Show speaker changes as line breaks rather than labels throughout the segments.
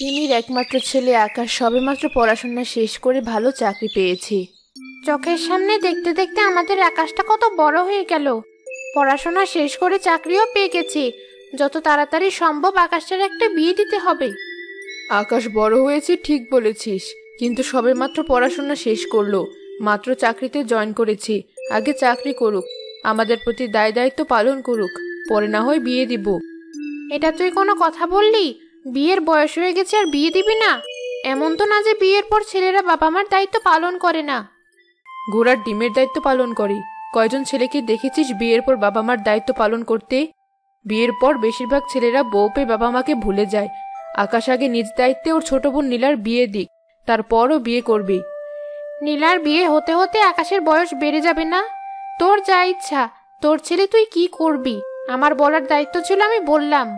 রিমির একমাত্র ছেলে আকাশ সবেমাত্র পড়াশোনা শেষ করে ভালো চাকরি পেয়েছে।
চোখের সামনে দেখতে দেখতে আমাদের আকাশটা কত বড় হয়ে গেল। পড়াশোনা শেষ করে চাকরিও পেয়ে গেছে। যত তাড়াতাড়ি সম্ভব আকাশের একটা বিয়ে দিতে হবে।
আকাশ বড় হয়েছে ঠিক বলেছিস, কিন্তু সবেমাত্র পড়াশোনা শেষ করলো, মাত্র চাকরিতে জয়েন করেছে। আগে চাকরি করুক, আমাদের প্রতি দায় দায়িত্ব পালন করুক, পরে না হয় বিয়ে দিব।
এটা তুই কোনো কথা বললি? বিয়ের বয়স হয়ে গেছে আর বিয়ে দিবি না? এমন তো না যে বিয়ের পর ছেলেরা বাবা মার দায়িত্ব পালন করে না।
ঘোড়ার ডিমের দায়িত্ব পালন করে। কয়জন ছেলেকে দেখেছিস বিয়ের পর বাবা মার দায়িত্ব পালন করতে? বিয়ের পর বেশিরভাগ ছেলেরা বউ পেয়ে বাবা মাকে ভুলে যায়। আকাশ আগে নিজ দায়িত্বে ওর ছোট বোন নীলার বিয়ে দিক, তারপরও বিয়ে করবে।
নীলার বিয়ে হতে হতে আকাশের বয়স বেড়ে যাবে না? তোর যা ইচ্ছা, তোর ছেলে তুই কি করবি, আমার বলার দায়িত্ব ছিল, আমি বললাম।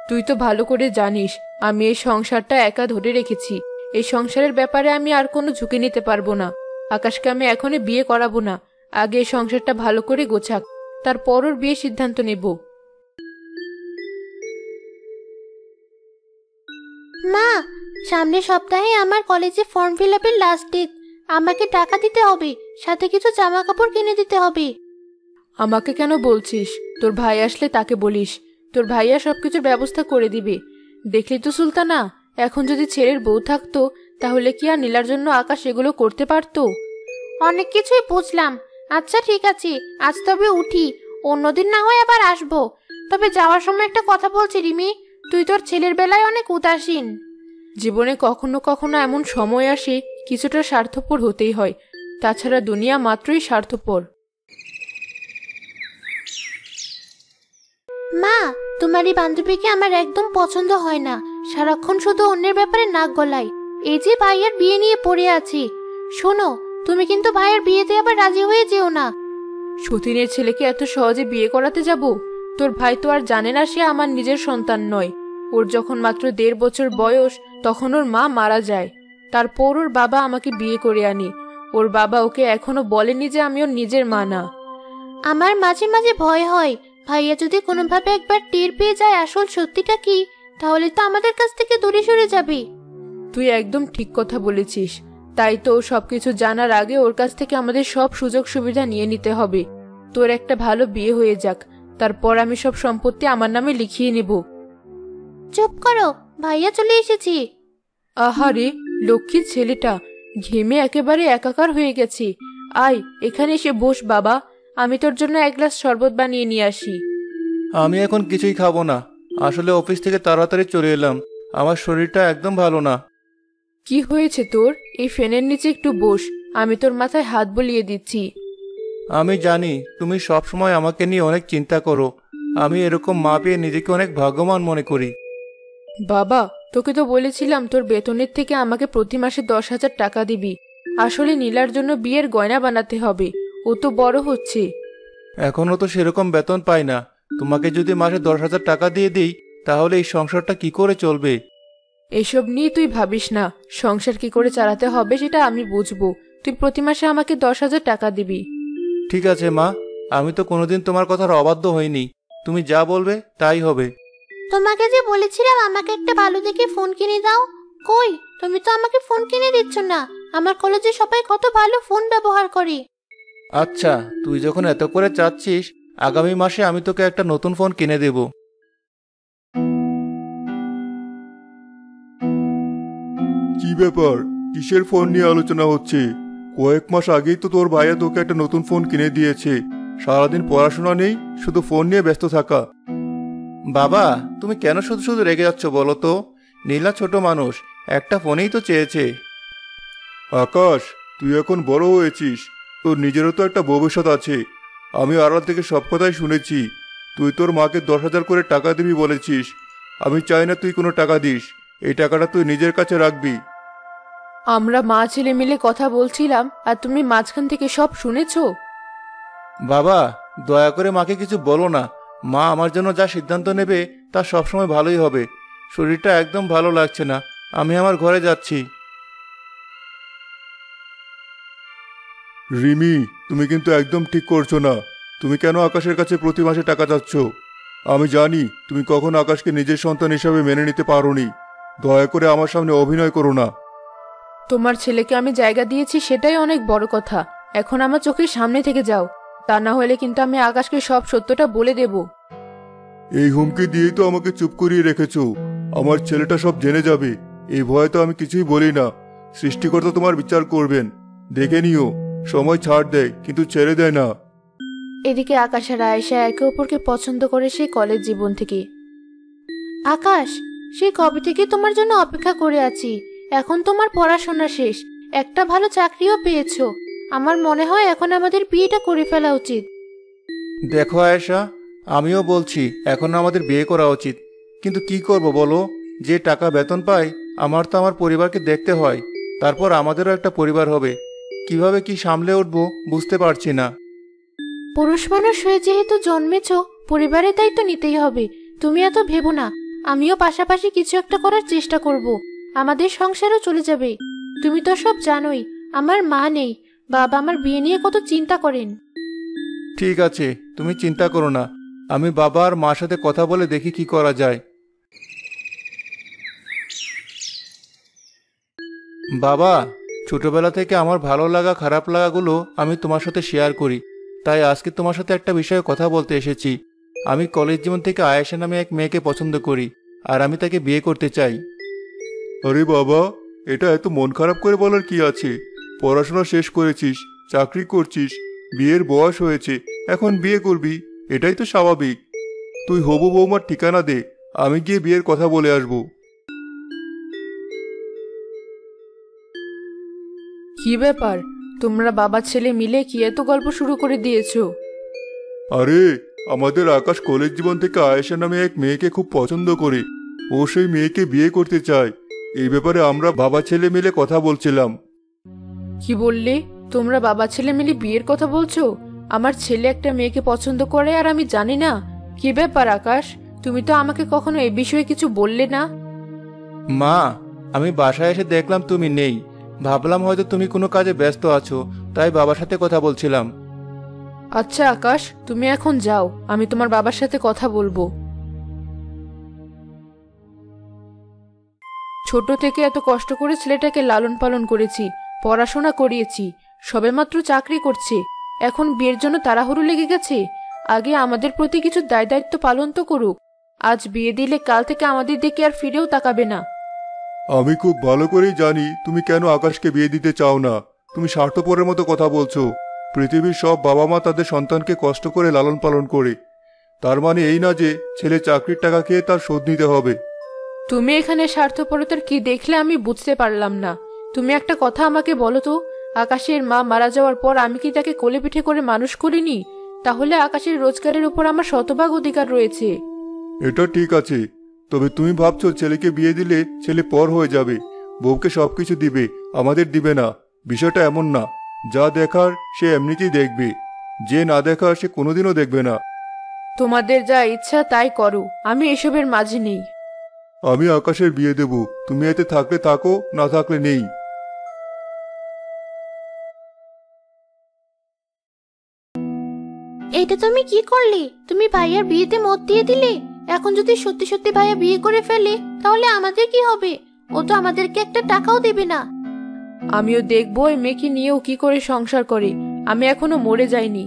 তুই তো ভালো করে জানিস আমি এই সংসারটা একা ধরে রেখেছি। এই সংসারের ব্যাপারে আমি আর কোনো ঝুঁকি নিতে পারবো না। আকাশকে আমি এখনই বিয়ে করাবো না। আগে এই সংসারটা ভালো করে গোছাক, তারপর ওর বিয়ে সিদ্ধান্ত নেব।
মা, সামনের সপ্তাহে আমার কলেজে ফর্ম ফিল আপের লাস্ট ডেট। আমাকে টাকা দিতে হবে, সাথে কিছু জামা কাপড় কিনে দিতে হবে।
আমাকে কেন বলছিস? তোর ভাই আসলে তাকে বলিস, তোর ভাইয়া সবকিছুর ব্যবস্থা করে দিবে। দেখলি তো সুলতানা, এখন যদি ছেলের বউ থাকতো তাহলে কি আর নীলার জন্য আকাশ এগুলো করতে পারতো?
অনেক কিছুই বুঝলাম। আচ্ছা ঠিক আছে, আজ তবে উঠি, অন্যদিন না হয় আবার আসবো। তবে যাওয়ার সময় একটা কথা বলছি রিমি, তুই তোর ছেলের বেলায় অনেক উদাসীন।
জীবনে কখনো কখনো এমন সময় আসে কিছুটা স্বার্থপর হতেই হয়, তাছাড়া দুনিয়া মাত্রই স্বার্থপর।
মা, তোমার এই বান্ধবীকে আমার একদম পছন্দ হয় না। সারাক্ষণ শুধু অন্যের ব্যাপারে নাক গলায়। এই যে ভাইয়ার বিয়ে নিয়ে পড়ে আছি। শোনো, তুমি কিন্তু ভাইয়ের বিয়েতে আবার রাজি হয়ে যেও না।
সতীনের ছেলেকে এত সহজে বিয়ে করাতে যাব? তোর ভাই তো আর জানে না সে আমার নিজের সন্তান নয়। ওর যখন মাত্র 1.5 বছর বয়স তখন ওর মা মারা যায়। তারপর ওর বাবা আমাকে বিয়ে করে আনি। ওর বাবা ওকে এখনো বলেনি যে আমি ওর নিজের মা না।
আমার মাঝে মাঝে ভয় হয়, ভাইয়া যদি কোনোভাবে একবার টের পেয়ে যায় আসল সত্যিটা কি, তাহলে তো আমাদের কাছ থেকে দূরে সরে যাবে।
তুই একদম ঠিক কথা বলেছিস। তাই তো ও সবকিছু জানার আগে ওর কাছ থেকে আমাদের সব সুযোগ সুবিধা নিয়ে নিতে হবে। তোর একটা ভালো বিয়ে হয়ে যাক, তারপর আমি সব সম্পত্তি আমার নামে লিখিয়ে নেব।
চুপ করো, ভাইয়া চলে এসেছি।
আহারে, লক্ষ্মীর ছেলেটা ঘেমে একেবারে একাকার হয়ে গেছে। আয় এখানে এসে বস বাবা, আমি তোর জন্য 1 গ্লাস শরবত বানিয়ে নিয়ে আসি।
আমি এখন কিছুই খাবো না। আসলে অফিস থেকে তাড়াতাড়ি চলে এলাম, আমার শরীরটা একদম ভালো না।
কি হয়েছে তোর? এই ফ্যানের নিচে একটু বস, আমি তোর মাথায় হাত বুলিয়ে দিচ্ছি।
আমি জানি তুমি সব সময় আমাকে নিয়ে অনেক চিন্তা করো। আমি এরকম মা পেয়ে নিজেকে অনেক ভাগ্যবান মনে করি।
বাবা, তোকে তো বলেছিলাম তোর বেতনের থেকে আমাকে প্রতি মাসে 10,000 টাকা দিবি। আসলে নীলার জন্য বিয়ের গয়না বানাতে হবে, ও তো বড় হচ্ছে।
এখনো তো সেরকম বেতন পাই না। তোমাকে যদি মাসে 10,000 টাকা দিয়ে দিই তাহলে এই সংসারটা কি করে চলবে?
এসব নিয়ে তুই ভাবিস না, সংসার কি করে চালাতে হবে সেটা আমি বুঝবো। তুই প্রতি মাসে আমাকে 10,000 টাকা দিবি।
ঠিক আছে মা, আমি তো কোনোদিন তোমার কথার অবাধ্য হইনি। তুমি যা বলবে তাই হবে।
তোমাকে যে বলেছিলাম আমাকে একটা ভালো দেখে ফোন কিনে দাও, কই তুমি তো আমাকে ফোন কিনে দিচ্ছ না। আমার কলেজে সবাই কত ভালো ফোন ব্যবহার করে।
আচ্ছা, তুই যখন এত করে চাচ্ছিস, আগামী মাসে আমি তোকে একটা নতুন ফোন কিনে দেব।
কি ব্যাপার, কিসের ফোন নিয়ে আলোচনা হচ্ছে? কয়েক মাস আগেই তো তোর ভাইয়া তোকে একটা নতুন ফোন কিনে দিয়েছে। সারাদিন পড়াশোনা নেই, শুধু ফোন নিয়ে ব্যস্ত থাকা।
বাবা, তুমি কেন শুধু শুধু রেগে যাচ্ছ বলো তো? নীলা ছোট মানুষ, একটা ফোনেই তো চেয়েছে।
আকাশ, তুই এখন বড় হয়েছিস, তোর নিজেরও তো একটা ভবিষ্যৎ আছে। আমি আড়াল থেকে সব কথাই শুনেছি। তুই তোর মাকে 10,000 করে টাকা দিবি বলেছিস। আমি চাই না তুই কোনো টাকা দিস, এই টাকাটা তুই নিজের কাছে রাখবি।
আমরা মা ছেলে মিলে কথা বলছিলাম আর তুমি মাঝখান থেকে সব শুনেছো?
বাবা, দয়া করে মাকে কিছু বলো না। মা আমার জন্য যা সিদ্ধান্ত নেবে তা সবসময় ভালোই হবে। শরীরটা একদম ভালো লাগছে না, আমি আমার ঘরে যাচ্ছি।
রিমি, তুমি কিন্তু একদম ঠিক করছো না। তুমি কেন আকাশের কাছে প্রতি মাসে টাকা চাচ্ছ? আমি জানি তুমি কখনো আকাশকে নিজের সন্তান হিসাবে মেনে নিতে পারোনি। দয়া করে আমার সামনে অভিনয় করো না।
তোমার ছেলেকে আমি জায়গা দিয়েছি সেটাই অনেক বড় কথা। এখন আমার চোখের সামনে থেকে যাও, তা না হলে কিন্তু আমি আকাশকে সব সত্যটা বলে দেব।
এই হুমকি দিয়েই তো আমাকে চুপ করিয়ে রেখেছো। আমার ছেলেটা সব জেনে যাবে, এই ভয়ে তো আমি কিছুই বলি না। সৃষ্টিকর্তা তোমার বিচার করবেন, দেখে নিও। সময় ছাড় দেয় কিন্তু ছেড়ে দেয় না।
এদিকে আকাশ আর আয়েশা একে অপরকে পছন্দ করে সেই কলেজ জীবন থেকে।
আকাশ, সেই কবে থেকে তোমার জন্য অপেক্ষা করে আছি। এখন তোমার পড়াশোনা শেষ, একটা ভালো চাকরিও পেয়েছো। আমার মনে হয় এখন আমাদের বিয়েটা করে ফেলা উচিত।
দেখো আয়েশা, আমিও বলছি এখন আমাদের বিয়ে করা উচিত, কিন্তু কি করব বলো? যে টাকা বেতন পাই আমার তো আমার পরিবারকে দেখতে হয়, তারপর আমাদেরও একটা পরিবার হবে। কিভাবে কি সামলে উঠবো বুঝতে পারছি না।
পুরুষ মানুষ হয়ে যেহেতু জন্মেছ, পরিবারের দায়িত্ব নিতেই হবে। তুমি এত ভেবো না, আমিও পাশাপাশি কিছু একটা করার চেষ্টা করব। আমাদের সংসারও চলে যাবে। তুমি তো সব জানোই, আমার মা নেই। বাবা আমার বিয়ে নিয়ে কত চিন্তা করেন।
ঠিক আছে, তুমি চিন্তা করো না, আমি বাবা আর মার সাথে কথা বলে দেখি কি করা যায়। বাবা, ছোটবেলা থেকে আমার ভালো লাগা খারাপ লাগাগুলো আমি তোমার সাথে শেয়ার করি, তাই আজকে তোমার সাথে একটা বিষয়ে কথা বলতে এসেছি। আমি কলেজ জীবন থেকে আয়েশা নামে এক মেয়েকে পছন্দ করি, আর আমি তাকে বিয়ে করতে চাই।
আরে বাবা, এটা এত মন খারাপ করে বলার কি আছে? পড়াশোনা শেষ করেছিস, চাকরি করছিস, বিয়ের বয়স হয়েছে, এখন বিয়ে করবি, এটাই তো স্বাভাবিক। তুই হবু বৌমার ঠিকানা দে, আমি গিয়ে বিয়ের কথা বলে আসবো।
কি ব্যাপার, তোমরা বাবা ছেলে মিলে কি এত গল্প শুরু করে দিয়েছো?
আরে, আমাদের আকাশ কলেজ জীবন থেকে আয়েশা নামে এক মেয়েকে খুব পছন্দ করে, ও সেই মেয়েকে বিয়ে করতে চায়। এই ব্যাপারে আমরা বাবা ছেলে মিলে কথা বলছিলাম।
কি বললে? তোমরা বাবা ছেলে মিলে বিয়ের কথা বলছো? আমার ছেলে একটা মেয়েকে পছন্দ করে আর আমি জানি না? কি ব্যাপার আকাশ, তুমি তো আমাকে কখনো এই বিষয়ে কিছু বললে না।
মা, আমি বাসায় এসে দেখলাম তুমি নেই, ভাবলাম হয়তো তুমি কোনো কাজে ব্যস্ত আছো, তাই বাবার সাথে কথা বলছিলাম।
আচ্ছা আকাশ, তুমি এখন যাও, আমি তোমার বাবার সাথে কথা বলবো। ছোট থেকে এত কষ্ট করে ছেলেটাকে লালন পালন করেছি, পড়াশোনা করিয়েছি, সবেমাত্র চাকরি করছে, এখন বিয়ের জন্য তাড়াহুড়ো লেগে গেছে। আগে আমাদের প্রতি কিছু দায় দায়িত্ব পালন তো করুক। আজ বিয়ে দিলে কাল থেকে আমাদের দিকে আর ফিরেও তাকাবে না।
আমি খুব ভালো করেই জানি তুমি কেন আকাশকে বিয়ে দিতে চাও না। তুমি স্বার্থপরের মতো কথা বলছো। পৃথিবীর সব বাবা মা তাদের সন্তানকে কষ্ট করে লালন পালন করে, তার মানে এই না যে ছেলে চাকরির টাকা খেয়ে তার শোধ নিতে হবে।
তুমি এখানে স্বার্থপরতার কি দেখলে আমি বুঝতে পারলাম না। তুমি একটা কথা আমাকে বলো তো, আকাশের মা মারা যাওয়ার পর আমি কি তাকে কোলে পিঠে করে মানুষ করিনি? তাহলে আকাশের রোজগারের উপর আমার শতভাগ অধিকার রয়েছে।
এটা ঠিক আছে, তবে তুমি ভাবছো ছেলেকে বিয়ে দিলে ছেলে পর হয়ে যাবে, বউকে সবকিছু দিবে, আমাদের দিবে না। বিষয়টা এমন না। যা দেখার সে এমনিতেই দেখবে, যে না দেখার সে কোনোদিনও দেখবে না।
তোমাদের যা ইচ্ছা তাই করো, আমি এসবের মাঝে নেই।
আমি আকাশের বিয়ে দেব, তুমি এতে থাকলে থাকো, না থাকলে নেই।
এটা তুমি কি করলে? তুমি ভাইয়ার বিয়েতে মত দিয়ে দিলে। এখন যদি সত্যি সত্যি ভাইয়া বিয়ে করে ফেলে তাহলে আমাদের কি হবে? ও তো আমাদেরকে একটা টাকাও দেবে না।
আমিও দেখবো ওই মেয়েকে নিয়েও কি করে সংসার করে। আমি এখনো মরে যাইনি,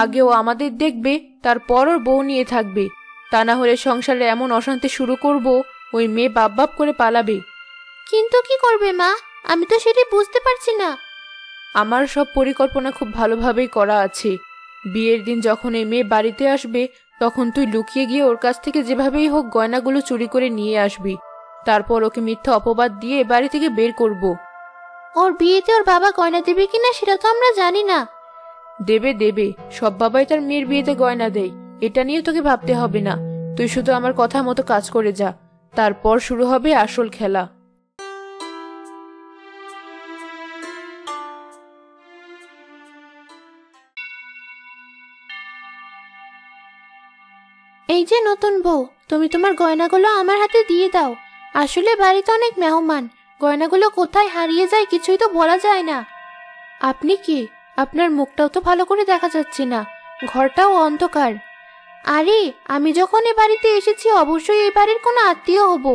আগে ও আমাদের দেখবে, তারপর ওর বউ নিয়ে থাকবে। তা না হলে সংসারে এমন অশান্তি শুরু করব, ওই মেয়ে বাপ বাপ করে পালাবে।
কিন্তু কি করবে মা? আমি তো সেটা বুঝতে পারছি না।
আমার সব পরিকল্পনা খুব ভালোভাবেই করা আছে। বিয়ের দিন যখন এই মেয়ে বাড়িতে আসবে, তখন তুই লুকিয়ে গিয়ে ওর কাছ থেকে যেভাবেই হোক গয়নাগুলো চুরি করে নিয়ে আসবি। তারপর ওকে মিথ্যা অপবাদ দিয়ে বাড়ি থেকে বের করব।
ওর বিয়েতে ওর বাবা গয়না দেবে কিনা সেটা তো আমরা জানি না।
দেবে দেবে, সব বাবাই তার মেয়ের বিয়েতে গয়না দেয়, এটা নিয়ে তোকে ভাবতে হবে না। তুই শুধু আমার কথা মতো কাজ করে যা, তারপর শুরু হবে আসল খেলা।
এই যে নতুন বউ, তুমি তোমার গয়নাগুলো আমার হাতে দিয়ে দাও। আসলে বাড়িতে অনেক মেহমান, গয়নাগুলো কোথায় হারিয়ে যায় কিছুই তো বলা যায় না। আপনি কি? আপনার মুখটাও তো ভালো করে দেখা যাচ্ছে না, ঘরটাও অন্ধকার। আরে, আমি যখন এ বাড়িতে এসেছি অবশ্যই এই বাড়ির কোনো আত্মীয় হব।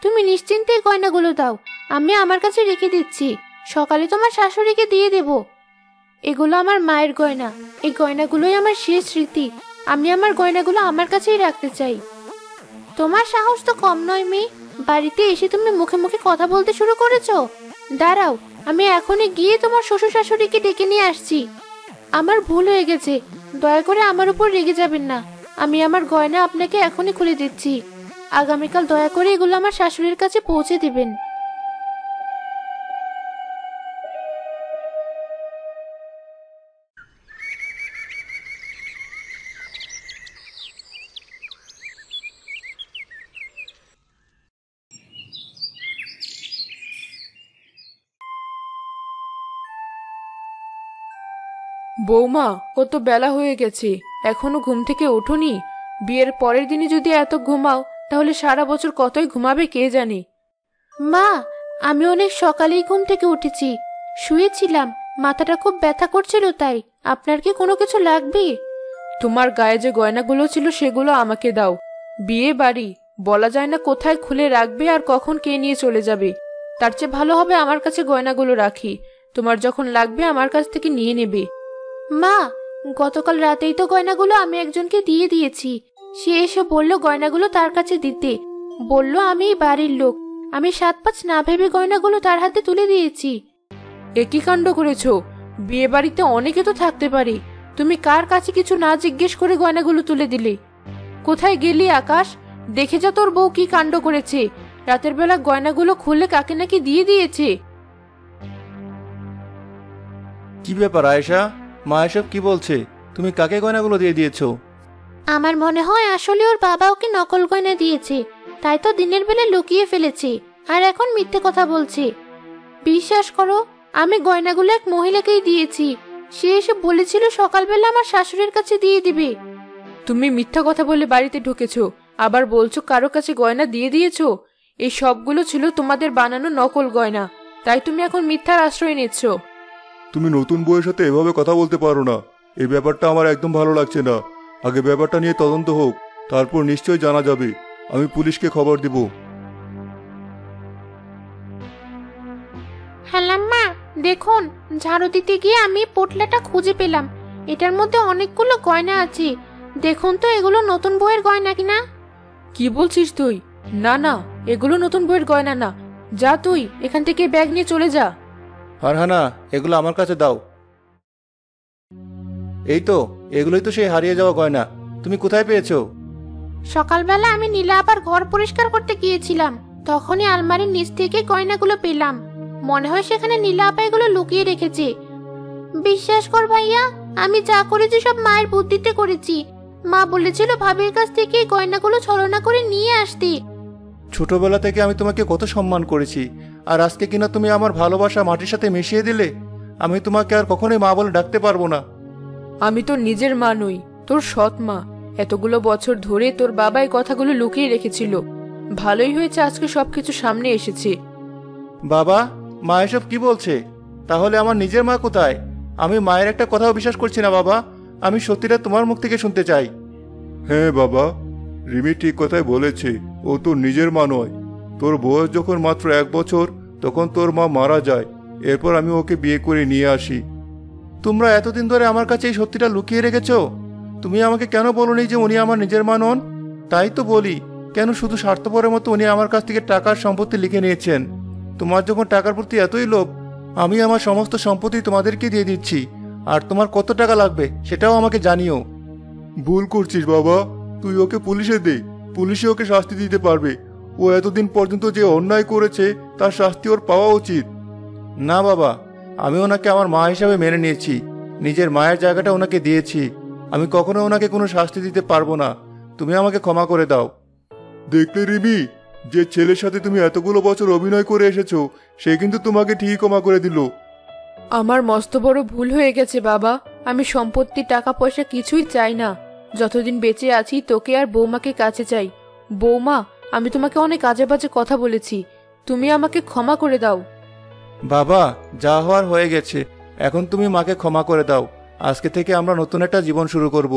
তুমি নিশ্চিন্তে এই গয়নাগুলো দাও, আমি আমার কাছে রেখে দিচ্ছি, সকালে তোমার শাশুড়িকে দিয়ে দেব। এগুলো আমার মায়ের গয়না, এই গয়নাগুলোই আমার শেষ স্মৃতি। আমি আমার গয়নাগুলো আমার কাছেই রাখতে চাই। তোমার সাহস তো কম নয় মেয়ে, বাড়িতে এসে তুমি মুখে মুখে কথা বলতে শুরু করেছো। দাঁড়াও, আমি এখনই গিয়ে তোমার শ্বশুর শাশুড়িকে ডেকে নিয়ে আসছি। আমার ভুল হয়ে গেছে, দয়া করে আমার উপর রেগে যাবেন না। আমি আমার গয়না আপনাকে এখনই খুলে দিচ্ছি। আগামীকাল দয়া করে এগুলো আমার শাশুড়ির কাছে পৌঁছে দিবেন।
বৌমা, কত বেলা হয়ে গেছে, এখনো ঘুম থেকে ওঠোনি? বিয়ের পরের দিনই যদি এত ঘুমাও, তাহলে সারা বছর কতই ঘুমাবে কে জানে।
মা, আমি অনেক সকালেই ঘুম থেকে উঠেছি, শুয়েছিলাম, মাথাটা খুব ব্যথা করছিল, তাই আপনার কি কোনো কিছু লাগবে?
তোমার গায়ে যে গয়নাগুলো ছিল সেগুলো আমাকে দাও। বিয়ে বাড়ি, বলা যায় না কোথায় খুলে রাখবে আর কখন কে নিয়ে চলে যাবে। তার চেয়ে ভালো হবে আমার কাছে গয়নাগুলো রাখি, তোমার যখন লাগবে আমার কাছ থেকে নিয়ে নেবে।
মা, গতকাল রাতেই তো গয়নাগুলো আমি একজনকে দিয়ে দিয়েছি। সে এসে বলল গয়নাগুলো তার কাছে দিতে, বলল আমি বাড়ির লোক। আমি 7-5 না ভেবে গয়নাগুলো তার হাতে তুলে দিয়েছি।
একই কাণ্ড করেছো, বিয়ে বাড়িতে অনেকে তো থাকতে পারে, তুমি কার কাছে কিছু না জিজ্ঞেস করে গয়নাগুলো তুলে দিলে? কোথায় গেলি আকাশ? দেখে যা তোর বউ কি কাণ্ড করেছে, রাতের বেলা গয়নাগুলো খুলে কাকে নাকি দিয়ে দিয়েছে।
কি ব্যাপার আয়েশা, মা এসব কি বলছে? তুমি কাকে গয়নাগুলো দিয়ে দিয়েছো?
আমার মনে হয় আসলে ওর বাবা ওকে নকল গয়না দিয়েছে, তাই তো দিনের বেলা লুকিয়ে ফেলেছে আর এখন মিথ্যে কথা বলছে। বিশ্বাস করো, আমি গয়নাগুলো এক মহিলাকেই দিয়েছি। সে এসে বলেছিল সকালবেলা আমার শাশুড়ির কাছে দিয়ে দিবে।
তুমি মিথ্যা কথা বলে বাড়িতে ঢুকেছো, আবার বলছো কারো কাছে গয়না দিয়ে দিয়েছো। এই সবগুলো ছিল তোমাদের বানানো নকল গয়না, তাই তুমি এখন মিথ্যার আশ্রয় নিচ্ছ।
তুমি নতুন বউয়ের সাথে এভাবে কথা বলতে পারো না। এই ব্যাপারটা আমার একদম ভালো লাগছে না। আগে ব্যাপারটা নিয়ে তদন্ত হোক, তারপর নিশ্চয়ই জানা যাবে। আমি পুলিশকে খবর দিব।
হ্যালাম্মা, দেখুন, ঝাড়ু দিতে গিয়ে আমি পোটলাটা খুঁজে পেলাম। এটার মধ্যে অনেকগুলো গয়না আছে। দেখুন তো এগুলো নতুন বউয়ের গয়না কিনা।
কি বলছিস তুই? না না, এগুলো নতুন বইয়ের গয়না না। যা তুই এখান থেকে ব্যাগ নিয়ে চলে যা।
ফারহানা, এগুলো আমার কাছে দাও। এই তো, এগুলোই তো সেই হারিয়ে যাওয়া গয়না। তুমি কোথায় পেয়েছো?
সকালবেলা আমি নীলা আবার ঘর পরিষ্কার করতে গিয়েছিলাম, তখনই আলমারির নিচ থেকে গয়নাগুলো পেলাম। মনে হয় সেখানে নীলা আপা এগুলো লুকিয়ে রেখেছে। বিশ্বাস কর ভাইয়া, আমি যা করেছি সব মায়ের বুদ্ধিতে করেছি। মা বলেছিল ভাবির কাছ থেকে এই গয়নাগুলো ছলনা করে নিয়ে আসতে।
ছোটবেলা থেকে আমি তোমাকে কত সম্মান করেছি, আর আজকে কিনা তুমি আমার ভালোবাসা মাটির সাথে মিশিয়ে দিলে। আমি তোমাকে আর কখনোই মা বলে ডাকতে পারবো না।
আমি তোর নিজের মা নই, তোর সৎ মা। এতগুলো বছর ধরে তোর বাবা এই কথাগুলো লুকিয়ে রেখেছিল। ভালোই হয়েছে আজকে সবকিছু সামনে এসেছে।
বাবা, মা এসব কি বলছে? তাহলে আমার নিজের মা কোথায়? আমি মায়ের একটা কথাও বিশ্বাস করছি না বাবা। আমি সত্যিটা তোমার মুখ থেকে শুনতে চাই।
হ্যাঁ বাবা, রিমি ঠিক কথাই বলেছে। ও তোর নিজের মা নয়। তোর বয়স যখন মাত্র 1 বছর, তখন তোর মা মারা যায়। এরপর আমি ওকে বিয়ে করে নিয়ে আসি।
তোমরা এতদিন ধরে আমার কাছে এই সত্যিটা লুকিয়ে রেখেছো। তুমি আমাকে কেন বলোনি যে উনি আমার নিজের মা নন? তাই তো বলি, কেন শুধু স্বার্থপরের মতো উনি আমার কাছ থেকে টাকার সম্পত্তি লিখে নিয়েছেন। তোমার যখন টাকার প্রতি এতই লোভ, আমি আমার সমস্ত সম্পত্তি তোমাদেরকে দিয়ে দিচ্ছি। আর তোমার কত টাকা লাগবে সেটাও আমাকে জানিও।
ভুল করছিস বাবা, তুই ওকে পুলিশে দে। পুলিশে ওকে শাস্তি দিতে পারবে। ও এতদিন পর্যন্ত যে অন্যায় করেছে তার শাস্তি ওর পাওয়া উচিত।
না বাবা, আমি ওনাকে আমার মা হিসাবে মেনে নিয়েছি। নিজের মায়ের জায়গাটা ওনাকে দিয়েছি। আমি কখনো ওনাকে কোনো শাস্তি দিতে পারবো না। তুমি আমাকে ক্ষমা করে দাও।
দেখলে রিমি, যে ছেলের সাথে তুমি এতগুলো বছর অভিনয় করে এসেছো, সে কিন্তু তোমাকে ঠিকই ক্ষমা করে দিল।
আমার মস্ত বড় ভুল হয়ে গেছে বাবা। আমি সম্পত্তি, টাকা পয়সা কিছুই চাই না। যতদিন বেঁচে আছি তোকে আর বৌমাকে কাছে চাই। বৌমা, আমি তোমাকে অনেক আজে বাজে কথা বলেছি, তুমি আমাকে ক্ষমা করে দাও।
বাবা, যা হওয়ার হয়ে গেছে। এখন তুমি মাকে ক্ষমা করে দাও। আজকে থেকে আমরা নতুন একটা জীবন শুরু করব।